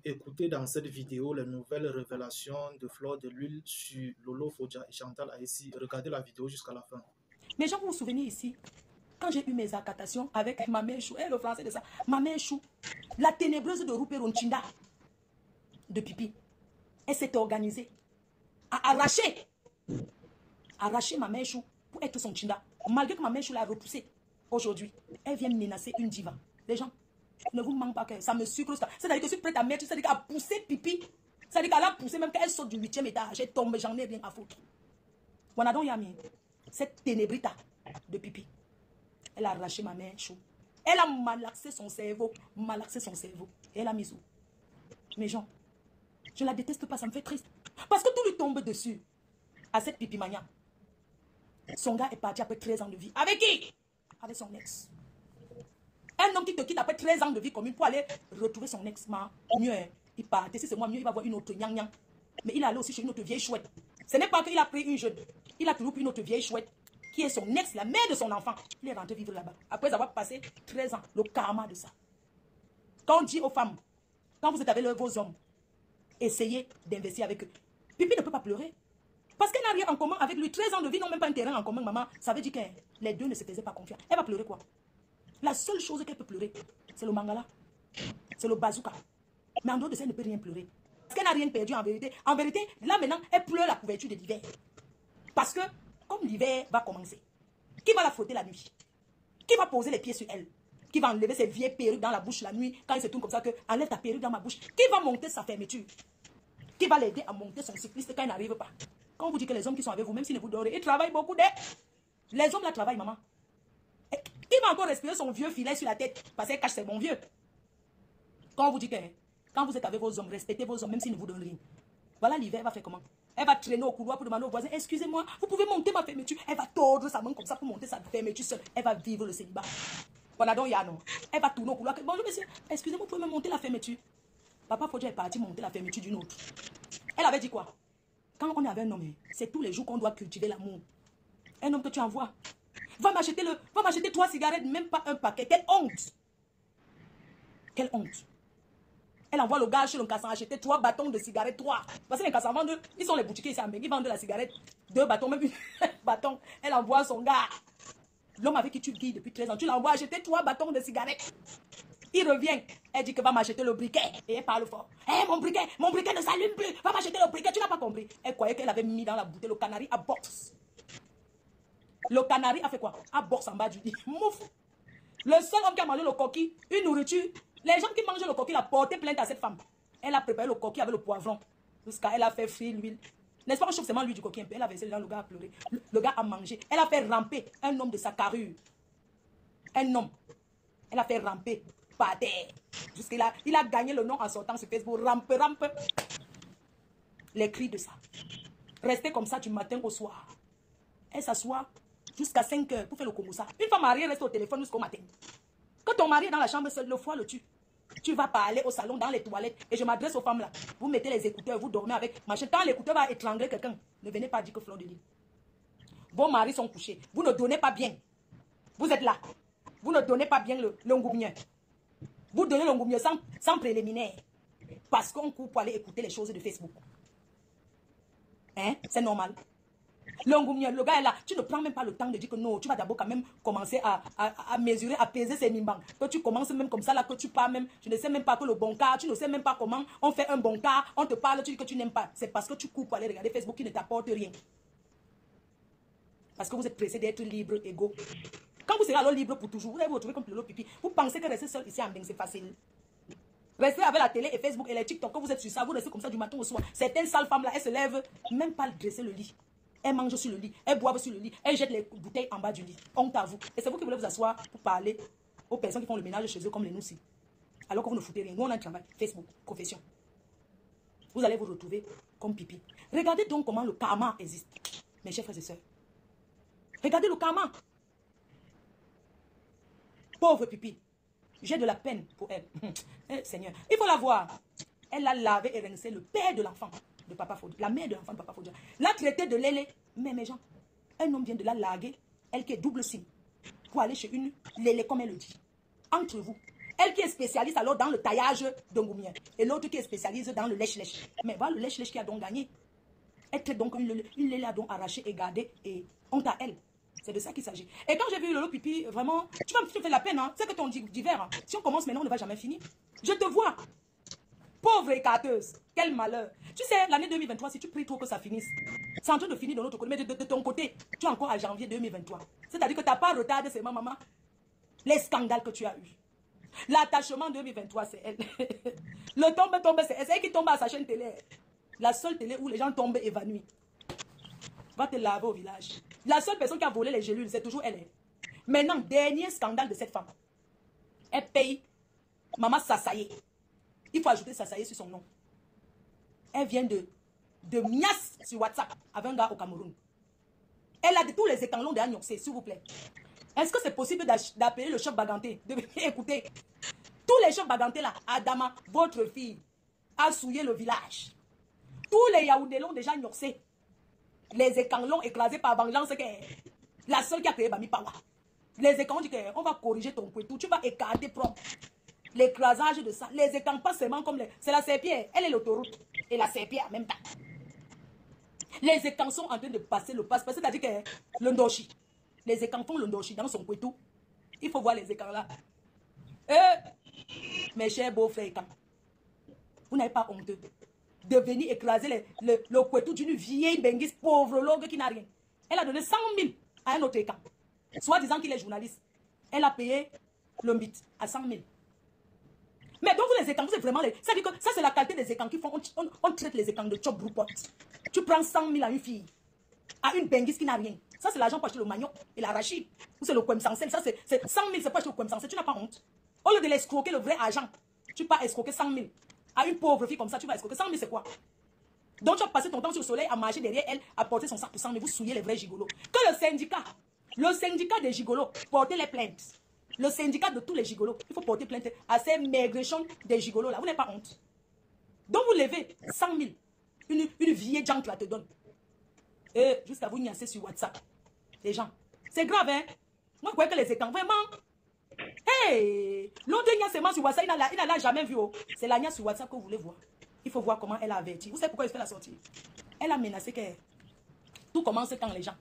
écouter dans cette vidéo les nouvelles révélations de Fleur de l'Huile sur Lolo Fodja et Chantal Aïssi. Regardez la vidéo jusqu'à la fin. Mais gens, vous vous souvenez ici, quand j'ai eu mes accatations avec ma mère Chou, le français de ça, ma mère Chou, la ténébreuse de Rupé Ronchinda, de Pipi, elle s'est organisée à arracher ma mère Chou pour être son Chinda. Malgré que ma mère Chou l'a repoussée, aujourd'hui, elle vient menacer une diva. Les gens, ne vous manquez pas que ça me sucre. C'est-à-dire que je suis prête à mettre, c'est-à-dire qu'elle a poussé Pipi. C'est-à-dire qu'elle a poussé, même qu'elle saute du 8e étage, elle tombe, j'en ai rien à foutre. Wanadon Yami, cette ténébrita de Pipi, elle a arraché ma mère Chou. Elle a malaxé son cerveau, et elle a mis où? Mes gens, je la déteste pas, ça me fait triste. Parce que tout lui tombe dessus. À cette Pipi Mania. Son gars est parti après 13 ans de vie. Avec qui? Avec son ex. Un homme qui te quitte après 13 ans de vie commune pour aller retrouver son ex. Mieux, il partait. Si c'est moi, mieux, il va voir une autre nyang. Mais il est allé aussi chez une autre vieille chouette. Ce n'est pas qu'il a pris une jeune. Il a toujours pris une autre vieille chouette qui est son ex, la mère de son enfant. Il est rentré vivre là-bas. Après avoir passé 13 ans. Le karma de ça. Quand on dit aux femmes, quand vous êtes avec vos hommes, essayez d'investir avec eux. Pipi ne peut pas pleurer. Parce qu'elle n'a rien en commun avec lui. 13 ans de vie n'ont même pas un terrain en commun, maman. Ça veut dire que les deux ne se faisaient pas confiance. Elle va pleurer quoi? La seule chose qu'elle peut pleurer, c'est le mangala. C'est le bazooka. Mais en dehors de ça, elle ne peut rien pleurer. Parce qu'elle n'a rien perdu en vérité. En vérité, là maintenant, elle pleure la couverture de l'hiver. Parce que, comme l'hiver va commencer, qui va la frotter la nuit? Qui va poser les pieds sur elle? Qui va enlever ses vieilles perruques dans la bouche la nuit, quand il se tourne comme ça, que enlève ta perruque dans ma bouche? Qui va monter sa fermeture? Qui va l'aider à monter son cycliste quand il n'arrive pas? Quand on vous dit que les hommes qui sont avec vous, même s'ils ne vous dorment, ils travaillent beaucoup. Les hommes là travaillent, maman. Et qui va encore respirer son vieux filet sur la tête parce qu'elle cache ses bons vieux? Quand on vous dit que quand vous êtes avec vos hommes, respectez vos hommes, même s'ils ne vous donnent rien. Voilà l'hiver, elle va faire comment? Elle va traîner au couloir pour demander aux voisins, excusez-moi, vous pouvez monter ma fermeture. Elle va tordre sa main comme ça pour monter sa fermeture seule. Elle va vivre le célibat. Voilà donc Yano. Elle va tourner au couloir. Bonjour monsieur, excusez-moi, vous pouvez me monter la fermeture. Papa Fodja est parti monter la fermeture d'une autre. Elle avait dit quoi? Quand on est avec un homme, c'est tous les jours qu'on doit cultiver l'amour. Un homme que tu envoies, va m'acheter 3 cigarettes, même pas un paquet. Quelle honte! Quelle honte! Elle envoie le gars chez le cassant acheter 3 bâtons de cigarettes, 3. Parce que les cassants vendent, ils sont les boutiquiers ici à Mbengui, ils vendent de la cigarette, 2 bâtons, même un bâton. Elle envoie son gars. L'homme avec qui tu vis depuis 13 ans, tu l'envoies acheter 3 bâtons de cigarettes. Il revient, elle dit que va m'acheter le briquet. Et elle parle fort. Hé, mon briquet ne s'allume plus. Va m'acheter le briquet, tu n'as pas compris. Elle croyait qu'elle avait mis dans la bouteille le canari à boxe. Le canari a fait quoi? À boxe en bas du lit. Mouf. Le seul homme qui a mangé le coquille, une nourriture. Les gens qui mangent le coquille, il a porté plainte à cette femme. Elle a préparé le coquille avec le poivron. Jusqu'à elle a fait frire l'huile. N'est-ce pas, on chauffe seulement l'huile du coquille un peu. Elle a versé dedans, le gars a pleuré. Le gars a mangé. Elle a fait ramper un homme de sa carrure. Un homme. Elle a fait ramper par terre. Jusqu'à il a gagné le nom en sortant sur Facebook. Rampe. Les cris de ça. Rester comme ça du matin au soir. Elle s'assoit jusqu'à 5 heures pour faire le koumoussa. Une femme mariée reste au téléphone jusqu'au matin. Quand ton mari est dans la chambre seul, le foie le tue. Tu vas parler au salon, dans les toilettes. Et je m'adresse aux femmes là. Vous mettez les écouteurs, vous dormez avec. Machin. Quand l'écouteur va étrangler quelqu'un, ne venez pas dire que Fleur de l'Huile. Vos maris sont couchés. Vous ne donnez pas bien. Vous êtes là. Vous ne donnez pas bien le ngoumien. Vous donnez le ngoumien sans préliminaire. Parce qu'on coupe pour aller écouter les choses de Facebook. Hein? C'est normal. Le gars est là. Tu ne prends même pas le temps de dire que non, tu vas d'abord quand même commencer à mesurer, à peser ses nimbans. Que tu commences même comme ça, là, que tu pars même. Je ne sais même pas que le bon cas, tu ne sais même pas comment on fait un bon cas. On te parle, tu dis que tu n'aimes pas. C'est parce que tu coupes pour aller regarder Facebook qui ne t'apporte rien. Parce que vous êtes pressé d'être libre, égaux. Quand vous serez alors libre pour toujours, vous allez vous retrouver comme Lolo Pipi. Vous pensez que rester seul ici à Mbeng, c'est facile. Restez avec la télé et Facebook et les TikTok. Quand vous êtes sur ça, vous restez comme ça du matin au soir. Certaines sales femmes là, elles se lèvent, même pas dresser le lit. Elles mangent sur le lit, elles boivent sur le lit, elles jettent les bouteilles en bas du lit. Honte à vous. Et c'est vous qui voulez vous asseoir pour parler aux personnes qui font le ménage chez eux comme les noussis. Alors que vous ne foutez rien. Nous, on a un travail. Facebook, confession. Vous allez vous retrouver comme Pipi. Regardez donc comment le karma existe. Mes chers frères et sœurs. Regardez le karma. Pauvre Pipi. J'ai de la peine pour elle. Seigneur, il faut la voir. Elle a lavé et rincé le père de l'enfant de Papa Fodja, la mère de l'enfant de Papa Fodja. L'a traité de lélé. Mais mes gens, un homme vient de la larguer, elle qui est double signe, pour aller chez une lélé comme elle le dit. Entre vous, Elle qui est spécialiste alors dans le taillage de Ngoumien. Et l'autre qui est spécialiste dans le lèche-lèche. Mais voilà le lèche-lèche qui a donc gagné. Elle traite donc une lait a donc arrachée et gardée et honte à elle. C'est de ça qu'il s'agit. Et quand j'ai vu Lolo Pipi, vraiment, tu vas me faire la peine, hein. C'est que ton divers, hein. Si on commence maintenant, on ne va jamais finir. Je te vois. Pauvre écarteuse. Quel malheur. Tu sais, l'année 2023, si tu pries trop que ça finisse, c'est en train de finir de l'autre côté. Mais de ton côté, tu es encore à janvier 2023. C'est-à-dire que tu n'as pas retardé seulement, maman, les scandales que tu as eus. L'attachement 2023, c'est elle. Le tombe, c'est elle qui tombe à sa chaîne télé. La seule télé où les gens tombent évanouis. Va te laver au village. La seule personne qui a volé les gélules, c'est toujours elle. Maintenant, dernier scandale de cette femme. Elle paye Maman Sassaye. Il faut ajouter Sassaye sur son nom. Elle vient de Mias sur WhatsApp avec un gars au Cameroun. Elle a de tous les écanlons de Agnoxé, s'il vous plaît. Est-ce que c'est possible d'appeler le chef Baganté? Écoutez, tous les chefs Baganté là, Adama, votre fille, a souillé le village. Tous les Yaoundé l'ont déjà Agnoxé. Les écanlons écrasés par vengeance, la seule qui a créé Bami Pawa. Les écanlons disent qu'on va corriger ton couteau, tu vas écarter propre. L'écrasage de ça, les écanlons pas seulement comme les... C'est la serpillère, elle est l'autoroute. Et la serpillère en même temps. Les écanlons sont en train de passer le passe, c'est-à-dire que le ndoshi. Les écanlons font le ndoshi dans son couteau. Il faut voir les écanlons là. Mes chers beaux-frères, vous n'avez pas honte de venir écraser le couteau d'une vieille benguise pauvre qui n'a rien. Elle a donné 100 000 à un autre écan. Soit disant qu'il est journaliste. Elle a payé le mythe à 100 000. Mais donc vous les écans, c'est vraiment ça dit que ça c'est la qualité des écans qui font. On traite les écans de chop broupot. Tu prends 100 000 à une fille, à une benguise qui n'a rien. Ça c'est l'argent pour acheter le manioc et l'arachide. Ou c'est le Kwem Sansel. Ça c'est 100 000, c'est pas acheter le Kwem Sansel. Tu n'as pas honte. Au lieu de l'escroquer le vrai argent, tu peux escroquer 100 000. À une pauvre fille comme ça, tu vas escroquer 100 000, c'est quoi? Donc tu vas passer ton temps sur le soleil à marcher derrière elle, à porter son sac pour 100 000, vous souillez les vrais gigolos. Que le syndicat des gigolos, portez les plaintes. Le syndicat de tous les gigolos, il faut porter plainte à ces maigrichons des gigolos là. Vous n'avez pas honte. Donc vous levez 100 000. Une vieille jante là te donne. Et jusqu'à vous niasser sur WhatsApp. Les gens. C'est grave, hein. Moi, je crois que les écans, vraiment. Hey! L'autre niassement sur WhatsApp, il n'en a jamais vu. Oh. C'est la niasse sur WhatsApp que vous voulez voir. Il faut voir comment elle a averti. Vous savez pourquoi elle fait la sortie? Elle a menacé que tout commence quand les gens.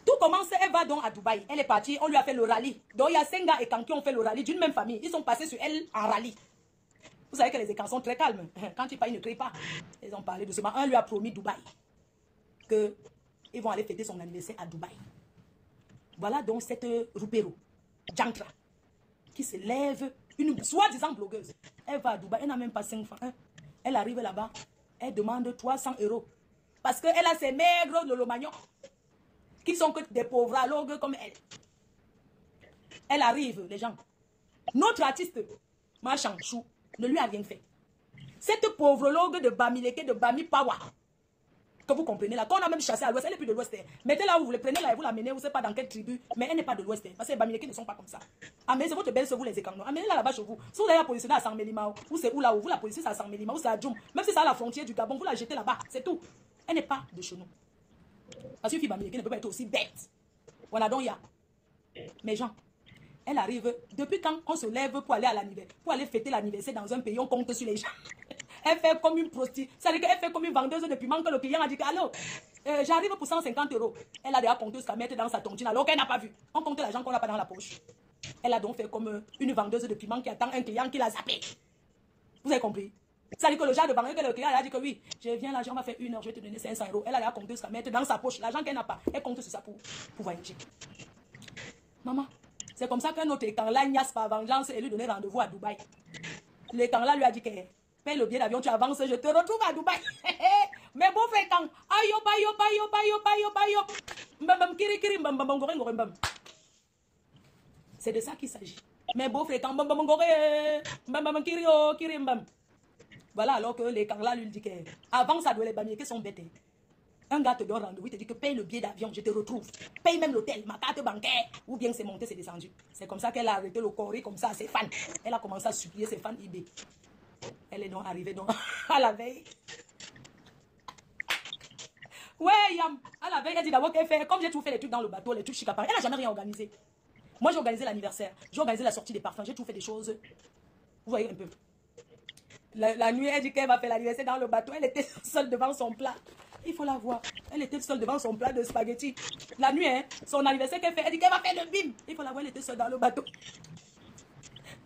Tout commence, elle va donc à Dubaï. Elle est partie, on lui a fait le rallye. Donc il y a 5 gars et qui ont fait le rallye d'une même famille. Ils sont passés sur elle en rallye. Vous savez que les écans sont très calmes. Quand ils parlent, ils ne crient pas. Ils ont parlé doucement. Un lui a promis Dubaï. Qu'ils vont aller fêter son anniversaire à Dubaï. Voilà donc cette Rupero, Jankra, qui se lève, une soi-disant blogueuse. Elle va à Dubaï, elle n'a même pas 5 francs. Elle arrive là-bas, elle demande 300 €. Parce qu'elle a ses maigres de l'omagnon, qui sont que des pauvres logues comme elle. Elle arrive, les gens. Notre artiste, Machanchou, ne lui a rien fait. Cette pauvre logue de Bamileke, de Bami Pawa, que vous comprenez là, qu'on a même chassé à l'ouest, elle n'est plus de l'ouest. Mettez-la où vous le prenez là et vous la menez, vous ne savez pas dans quelle tribu, mais elle n'est pas de l'ouest. Parce que les Bamileke ne sont pas comme ça. Amenez votre belle, vous les écangons. Amenez-la là-bas chez vous. Si vous allez la positionner à San Mélimao, ou c'est où là où vous la positionnez à San Mélimao, ou c'est à Djoum, même si c'est à la frontière du Gabon, vous la jetez là-bas, c'est tout. Elle n'est pas de chez nous. Parce qu'une fille Bamileke ne peut pas être aussi bête. Voilà donc il y a. Mes gens, elle arrive, depuis quand on se lève pour aller à l'anniversaire, pour aller fêter l'anniversaire dans un pays, on compte sur les gens. Elle fait comme une prostituée, c'est-à-dire qu'elle fait comme une vendeuse de piment que le client a dit allô, j'arrive pour 150 €. Elle a déjà compté ce qu'elle met dans sa tontine alors qu'elle n'a pas vu. On compte l'argent qu'on n'a pas dans la poche. Elle a donc fait comme une vendeuse de piment qui attend un client qui l'a zappé. Vous avez compris? C'est-à-dire que le genre de banque que le client a dit que oui, je viens là, on va faire 1 heure, je vais te donner 500 €. Elle a déjà compté ce qu'elle met dans sa poche. L'argent qu'elle n'a pas, elle compte sur ça pour voyager. Maman, c'est comme ça qu'un autre écran là, Ignace par vengeance et lui donner rendez-vous à Dubaï. L'écran là lui a dit que paye le billet d'avion, tu avances, je te retrouve à Dubaï. Mais bon frère, quand ayo, bayo, bayo, bayo, bayo, bayo, mbam, kiri, kiri, mbam, mbam, ngoré, ngoré, mbam. C'est de ça qu'il s'agit. Mais bon frère, quand mbam, mbam, ngoré, mbam, mbam, kiri, oh, kiri, mbam. Voilà, alors que l'écran là lui dit que avant ça doit les bamiers qui sont bêtes. Un gars te donne rendez-vous, il te dit que paye le billet d'avion, je te retrouve. Paye même l'hôtel, ma carte bancaire. Ou bien c'est monté, c'est descendu. C'est comme ça qu'elle a arrêté le corps comme ça à ses fans. Elle a commencé à supplier ses fans eBay. Elle est donc arrivée donc à la veille. Ouais, Yam. À la veille, elle dit d'abord qu'elle fait, comme j'ai tout fait les trucs dans le bateau, les trucs chicaparés. Elle n'a jamais rien organisé. Moi, j'ai organisé l'anniversaire. J'ai organisé la sortie des parfums. J'ai tout fait des choses. Vous voyez un peu. La nuit, elle dit qu'elle va faire l'anniversaire dans le bateau. Elle était seule devant son plat. Il faut la voir. Elle était seule devant son plat de spaghetti. La nuit, hein, son anniversaire qu'elle fait, elle dit qu'elle va faire le bim. Il faut la voir, elle était seule dans le bateau.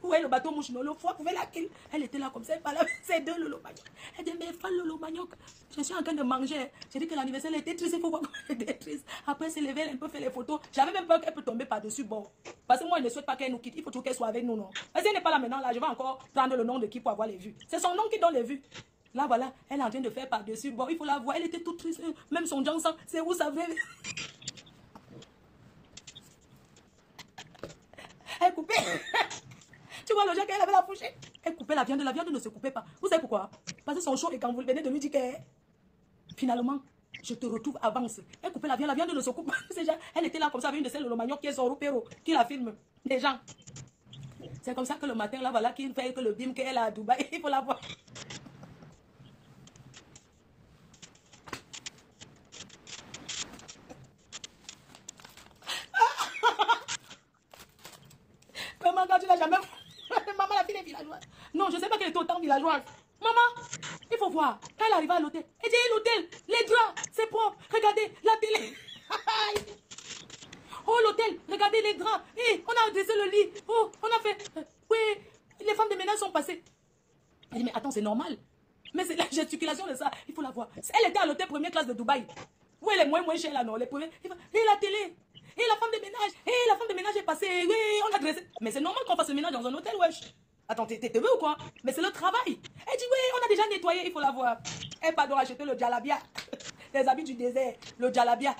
Vous voyez le bateau mouche, non, le foie pouvait la kill. Elle était là comme ça, elle parlait avec ses deux Lolo Manioc. Elle dit, mais fan Lolo Manioc, je suis en train de manger. J'ai dit que l'anniversaire était triste, il faut voir qu'elle était triste. Après, elle s'est levée, elle a un peu fait les photos. J'avais même peur qu'elle peut tomber par-dessus bord. Parce que moi, je ne souhaite pas qu'elle nous quitte. Il faut toujours qu'elle soit avec nous, non. Parce qu'elle n'est pas là maintenant, là, je vais encore prendre le nom de qui pour avoir les vues. C'est son nom qui donne les vues. Là, voilà, elle est en train de faire par-dessus bord. Il faut la voir, elle était toute triste. Même son Johnson, c'est où ça fait. Elle coupait. Tu vois le genre qu'elle avait la fourchette. Elle coupait la viande ne se coupait pas. Vous savez pourquoi? Parce que son chaud et quand vous venez de lui dire que finalement, je te retrouve, avance. Elle coupait la viande ne se coupe pas. Elle était là comme ça avec une de celles de Lomagnon qui est son repéro, qui la filme. Des gens. C'est comme ça que le matin, là, voilà, qu'il fait que le bim qu'elle a à Dubaï, il faut la voir. Comment quand tu l'as jamais... Maman, la fille est villageoise. Non, je ne sais pas qu'elle est autant villageoise. Maman, il faut voir. Quand elle arrive à l'hôtel, elle dit, l'hôtel, les draps, c'est propre. Regardez, la télé. Oh, l'hôtel, regardez les draps. Hey, on a dressé le lit. Oh, on a fait... oui, les femmes de ménage sont passées. Elle dit, mais attends, c'est normal. Mais c'est la gesticulation de ça. Il faut la voir. Elle était à l'hôtel première classe de Dubaï. Où elle est moins chère là, non? Les premiers. Et la télé. Et la femme de ménage. Et la femme de ménage est passée. Oui, on a dressé. Mais c'est normal qu'on fasse le ménage dans un hôtel, wesh. Attends, t'es veux ou quoi? Mais c'est le travail. Elle dit, oui, on a déjà nettoyé, il faut la voir. Elle part donc acheter le djalabia. Les habits du désert. Le djalabia.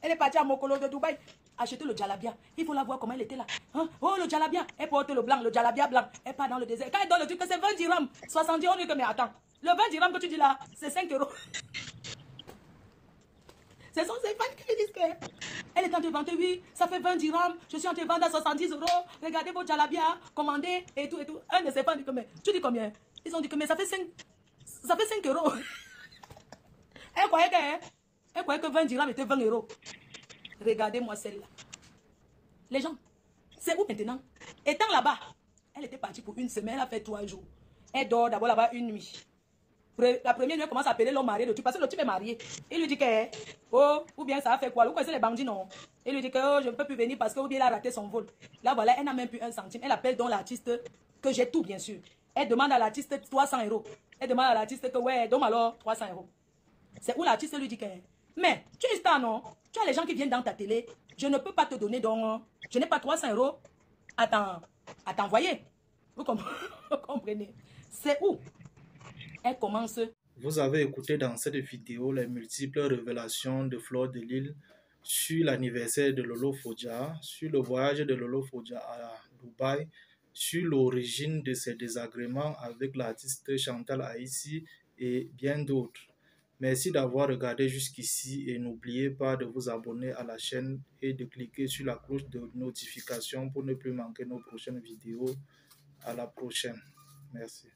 Elle est partie à Mokolo de Dubaï. Acheter le djalabia. Il faut la voir comment elle était là. Hein? Oh, le djalabia. Elle porte le blanc, le djalabia blanc. Elle part dans le désert. Quand elle donne le truc, c'est 20 dirhams. 70 on dit que, mais attends. Le 20 dirhams que tu dis là, c'est 5 euros. Ce sont ces fans qui me disent qu'elle est en train de vendre, oui, ça fait 20 dirhams, je suis en train de vendre à 70 euros, regardez vos djalabia, commandez, et tout, et tout. Un de ces fans dit que, mais, tu dis combien? Ils ont dit que, mais ça fait 5 euros. Elle croyait que 20 dirhams était 20 euros. Regardez-moi celle-là. Les gens, c'est où maintenant? Étant là-bas, elle était partie pour une semaine, elle a fait 3 jours. Elle dort d'abord là-bas une nuit. La première nuit, elle commence à appeler l'homme marié de tout, parce que le type est marié. Il lui dit que, oh, ou bien ça a fait quoi? Vous connaissez les bandits, non? Il lui dit que, oh, je ne peux plus venir parce que, ou bien il a raté son vol. Là, voilà, elle n'a même plus un centime. Elle appelle donc l'artiste, que j'ai tout, bien sûr. Elle demande à l'artiste 300 euros. Elle demande à l'artiste que, ouais, donne alors 300 euros. C'est où l'artiste lui dit que, mais, tu es star, non? Tu as les gens qui viennent dans ta télé. Je ne peux pas te donner, donc, je n'ai pas 300 euros à t'envoyer. Vous comprenez? C'est où? Elle commence. Vous avez écouté dans cette vidéo les multiples révélations de Fleur de Lys sur l'anniversaire de Lolo Fodja, sur le voyage de Lolo Fodja à Dubaï, sur l'origine de ses désagréments avec l'artiste Chantal Aïssi et bien d'autres. Merci d'avoir regardé jusqu'ici et n'oubliez pas de vous abonner à la chaîne et de cliquer sur la cloche de notification pour ne plus manquer nos prochaines vidéos. À la prochaine. Merci.